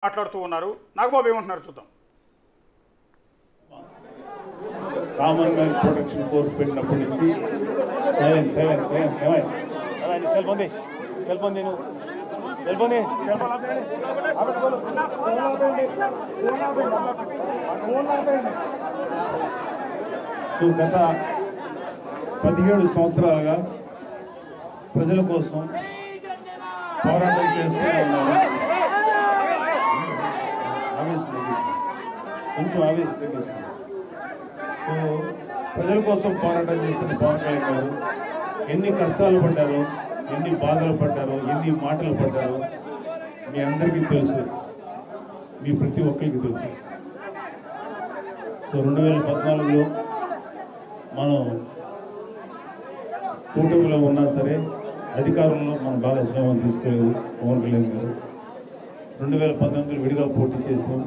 మాట్లాడుతూ ఉన్నారు. నాగబాబు ఏమంటున్నారు చూద్దాం. కామన్ మ్యాన్ ప్రొటెక్షన్ కోర్స్ పెట్టినప్పటి నుంచి సైలెన్స్ సైలెన్స్ సైలెన్స్ సో గత 17 సంవత్సరాలుగా ప్రజల కోసం పోరాటం చేస్తూనే ఉన్నారు. కొంచెం ఆవేశం తగ్గిస్తుంది. సో ప్రజల కోసం పోరాటం చేస్తున్న పవన్ కళ్యాణ్ గారు ఎన్ని కష్టాలు పడ్డారో, ఎన్ని బాధలు పడ్డారో, ఎన్ని మాటలు పడ్డారో మీ అందరికీ తెలుసు, మీ ప్రతి ఒక్కరికి తెలుసు. సో 2014లో మనం కూటమిలో ఉన్నా సరే అధికారంలో మన భాగస్వామ్యం తీసుకోలేదు పవన్ కళ్యాణ్ గారు. 2019లో విడిగా పోటీ చేసాం.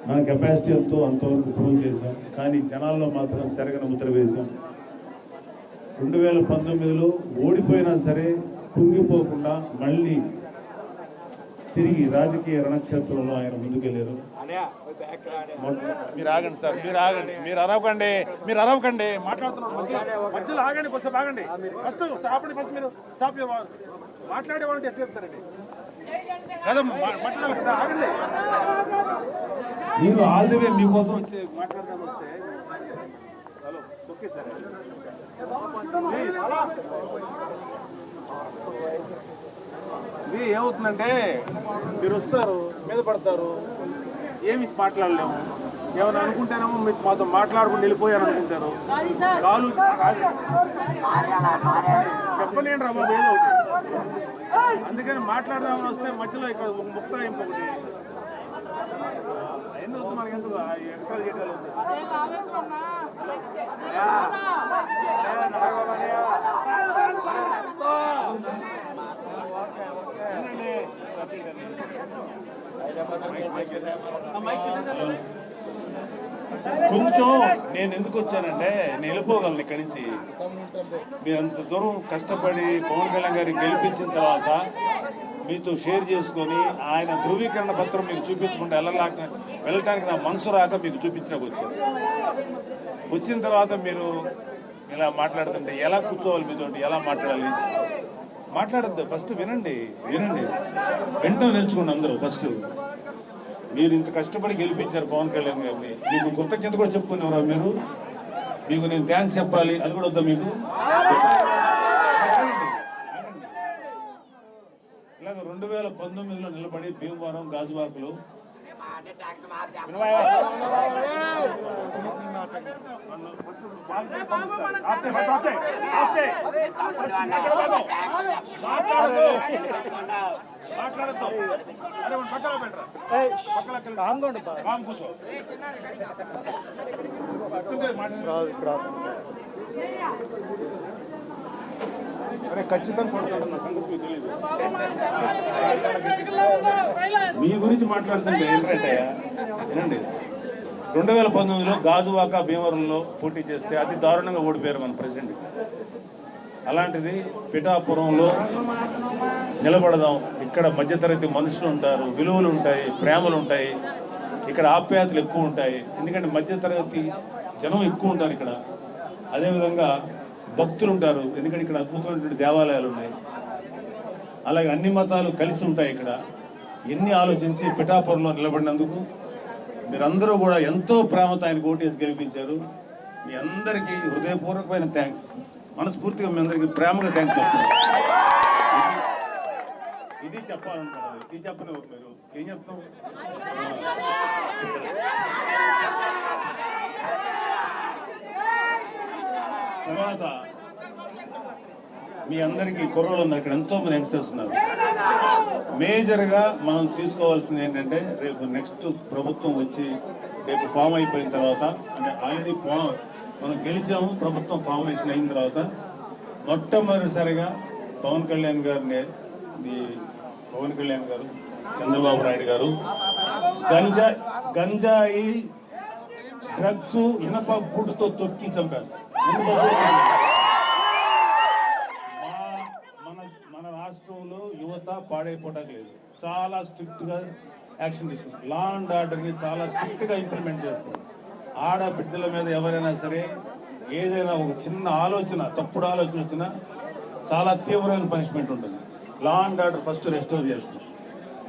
మన కెపాసిటీ ఎంతో అంతవరకు ప్రూవ్ చేసాం. కానీ జనాల్లో మాత్రం చెరగని ముద్ర వేసాం. 2019లో ఓడిపోయినా సరే కుంగిపోకుండా మళ్ళీ తిరిగి రాజకీయ రణక్షేత్రంలో ఆయన ముందుకెళ్ళారు. మీరు ఆగండి సార్, మీరు ఆగండి, మీరు అరవకండి మాట్లాడుతున్నారు మధ్యలో ఆగండి, కొంచెం ఆగండి. ఫస్ట్ ఆపండి, ఫస్ట్ మీరు స్టాప్ మాట్లాడే వాళ్ళని ఎట్లా చెప్తారండి కదా, మాట్లాడాలి కదా, ఆగండి. మీరు ఆల్ ది వే మీకోసం వచ్చే మాట్లాడదాం వస్తే హలో ఓకే సార్. ఇది ఏమవుతుందంటే మీరు వస్తారు, మీద పడతారు, ఏమి మాట్లాడలేము. ఏమైనా అనుకుంటేనేమో మీరు మాతో మాట్లాడుకుని వెళ్ళిపోయారు అనుకుంటారు. కాలు చెప్పలేను రా బాబు ఏదో ఒకటి. అందుకని మాట్లాడదామని వస్తే మధ్యలో ఇక్కడ ఒక ముక్త ఇంకొకటి ఎందుకు మనకి ఎందుకు ఎక్కడ చేయగలరు. కొంచెం నేను ఎందుకు వచ్చానంటే నేను వెళ్ళిపోగలను ఇక్కడి నుంచి. మీరు అంత దూరం కష్టపడి పవన్ కళ్యాణ్ గారిని గెలిపించిన తర్వాత మీతో షేర్ చేసుకొని ఆయన ధృవీకరణ పత్రం మీకు చూపించకుండా వెళ్ళటానికి నా మనసు రాక మీకు చూపించడానికి వచ్చాను. వచ్చిన తర్వాత మీరు ఇలా మాట్లాడుతుంటే ఎలా కూర్చోవాలి, మీతో ఎలా మాట్లాడాలి మాట్లాడద్దు. ఫస్ట్ వినండి, వినటం నేర్చుకోండి అందరూ. ఫస్ట్ మీరు ఇంత కష్టపడి గెలిపించారు పవన్ కళ్యాణ్ గారిని, మీకు కృతజ్ఞత కూడా చెప్పుకునేవారు. మీకు నేను థ్యాంక్స్ చెప్పాలి, అది కూడా వద్దా మీకు? ఇలాగ 2019లో నిలబడి భీమవరం గాజువాకలో ఖచ్చితంగా తెలియదు. మీ గురించి మాట్లాడుతుంటే ఏంటంటే వినండి, 2019లో గాజువాక భీమవరంలో పోటీ చేస్తే అతి దారుణంగా ఓడిపోయారు మన ప్రెసిడెంట్. అలాంటిది పిఠాపురంలో నిలబడదాం. ఇక్కడ మధ్యతరగతి మనుషులు ఉంటారు, విలువలు ఉంటాయి, ప్రేమలు ఉంటాయి, ఇక్కడ ఆప్యాయతలు ఎక్కువ ఉంటాయి. ఎందుకంటే మధ్యతరగతి జనం ఎక్కువ ఉంటారు ఇక్కడ. అదేవిధంగా భక్తులు ఉంటారు, ఎందుకంటే ఇక్కడ అద్భుతమైనటువంటి దేవాలయాలు ఉన్నాయి. అలాగే అన్ని మతాలు కలిసి ఉంటాయి ఇక్కడ. ఎన్ని ఆలోచించి పిఠాపురంలో నిలబడినందుకు మీరందరూ కూడా ఎంతో ప్రేమతో ఆయన ఓటేసి గెలిపించారు. మీ అందరికీ హృదయపూర్వకమైన థ్యాంక్స్. మనస్ఫూర్తిగా మీ అందరికీ ప్రేమగా థ్యాంక్స్ చెప్తున్నాను. ఇది చెప్పాలనుకున్నది, ఇది చెప్పని మీరు ఏం చెప్తాం. తర్వాత మీ అందరికీ కుర్రోళ్ళు ఉన్నారు ఇక్కడ, ఎంతో మంది యంగ్స్టర్స్ ఉన్నారు. మేజర్గా మనం తీసుకోవాల్సింది ఏంటంటే రేపు నెక్స్ట్ ప్రభుత్వం వచ్చి రేపు ఫామ్ అయిపోయిన తర్వాత, అంటే ఆల్రెడీ మనం గెలిచాము, ప్రభుత్వం ఫార్మేషన్ అయిన తర్వాత మొట్టమొదటిసారిగా పవన్ కళ్యాణ్ గారు, చంద్రబాబు నాయుడు గారు గంజాయి డ్రగ్స్ ఇనప బుడ్డుతో తొక్కి చంపేస్తారు. మన రాష్ట్రంలో యువత పాడైపోవటం లేదు. చాలా స్ట్రిక్ట్గా యాక్షన్ తీసుకుంటాం. లా అండ్ ఆర్డర్ని చాలా స్ట్రిక్ట్గా ఇంప్లిమెంట్ చేస్తాం. ఆడబిడ్డల మీద ఎవరైనా సరే ఏదైనా ఒక చిన్న ఆలోచన, తప్పుడు ఆలోచన వచ్చినా చాలా తీవ్రమైన పనిష్మెంట్ ఉంటుంది. Law and order first restore చేస్తాం.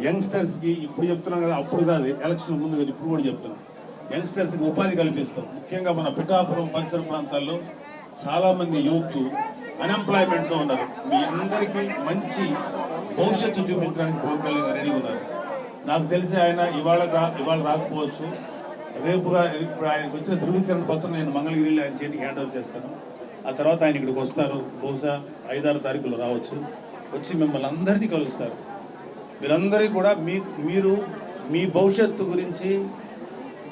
యంగ్స్టర్స్కి ఇప్పుడు చెప్తున్నాం కదా, అప్పుడు కాదు, ఎలక్షన్ ముందు కదా, ఇప్పుడు కూడా చెప్తున్నాం. యంగ్స్టర్స్కి ఉపాధి కల్పిస్తాం. ముఖ్యంగా మన పిఠాపురం పరిసర ప్రాంతాల్లో చాలామంది యూత్ అన్ఎంప్లాయ్మెంట్తో ఉన్నారు. మీ అందరికీ మంచి భవిష్యత్తు చూపించడానికి పవన్ కళ్యాణ్ గారు రెడీ ఉన్నారు. నాకు తెలిసి ఆయన ఇవాళ రాకపోవచ్చు, రేపుగా ఇప్పుడు ఆయనకు వచ్చిన ధృవీకరణ పత్రం నేను మంగళగిరిలో ఆయన చేతికి హ్యాండ్ ఓవర్ చేస్తాను. ఆ తర్వాత ఆయన ఇక్కడికి వస్తారు. బహుశా 5-6 తారీఖులో రావచ్చు. వచ్చి మిమ్మల్ని అందరినీ కలుస్తారు. మీరందరికీ కూడా మీరు మీ భవిష్యత్తు గురించి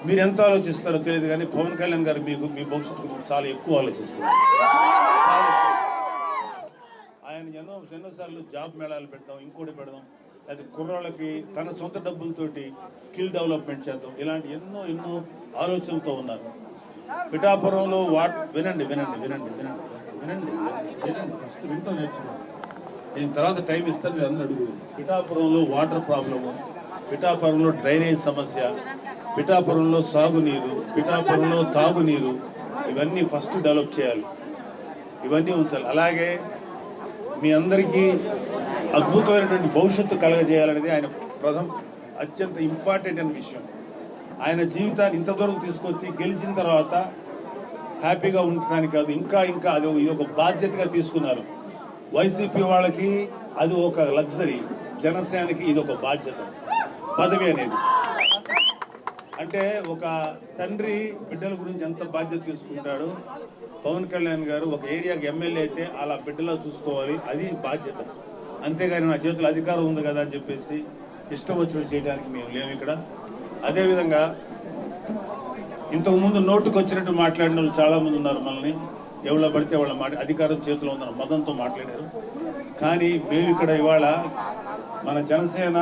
మీరు ఎంత ఆలోచిస్తారో తెలియదు, కానీ పవన్ కళ్యాణ్ గారు మీ భవిష్యత్తు గురించి చాలా ఎక్కువ ఆలోచిస్తారు. ఆయన ఎన్నోసార్లు జాబ్ మేళాలు పెడతాం, ఇంకోటి పెడదాం, అది కుర్రాళ్ళకి తన సొంత డబ్బులతోటి స్కిల్ డెవలప్మెంట్ చేద్దాం, ఇలాంటి ఎన్నో ఆలోచనలతో ఉన్నారు. పిఠాపురంలో వినండి ఫస్ట్ వింటూ నేర్చుకోండి. నేను తర్వాత టైం ఇస్తాను, మీరు అందరూ అడుగు. పిఠాపురంలో వాటర్ ప్రాబ్లము, పిఠాపురంలో డ్రైనేజ్ సమస్య, పిఠాపురంలో సాగునీరు, పిఠాపురంలో తాగునీరు, ఇవన్నీ ఫస్ట్ డెవలప్ చేయాలి, ఇవన్నీ ఉంచాలి. అలాగే మీ అందరికీ అద్భుతమైనటువంటి భవిష్యత్తు కలగజేయాలనేది ఆయన అత్యంత ఇంపార్టెంట్ అయిన విషయం. ఆయన జీవితాన్ని ఇంత దూరం తీసుకొచ్చి గెలిచిన తర్వాత హ్యాపీగా ఉండడానికి కాదు, ఇంకా ఇది ఒక బాధ్యతగా తీసుకున్నారు. వైసీపీ వాళ్ళకి అది ఒక లగ్జరీ, జనసేనకి ఇది ఒక బాధ్యత, పదవి అనేది. అంటే ఒక తండ్రి బిడ్డల గురించి ఎంత బాధ్యత తీసుకుంటాడో పవన్ కళ్యాణ్ గారు ఒక ఏరియాకి ఎమ్మెల్యే అయితే అలా బిడ్డలో చూసుకోవాలి, అది బాధ్యత. అంతేగాని నా చేతుల్లో అధికారం ఉంది కదా అని చెప్పేసి ఇష్టం వచ్చినట్టు చేయడానికి మేము లేము ఇక్కడ. అదేవిధంగా ఇంతకుముందు నోటుకు వచ్చినట్టు మాట్లాడిన వాళ్ళు చాలామంది ఉన్నారు. మనల్ని ఎవరో పడితే వాళ్ళ అధికారం చేతిలో ఉన్న మదంతో మాట్లాడారు. కానీ మేము ఇక్కడ ఇవాళ మన జనసేన,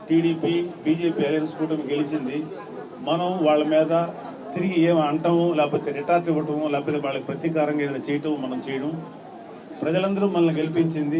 టీడీపీ, బీజేపీ అలయన్స్ కూటమి గెలిచింది. మనం వాళ్ళ మీద తిరిగి ఏం అంటాము, లేకపోతే రిటార్ట్ ఇవ్వటము, లేకపోతే వాళ్ళకి ప్రతీకారంగా ఏదైనా చేయటం మనం చేయడం. ప్రజలందరూ మనల్ని గెలిపించింది.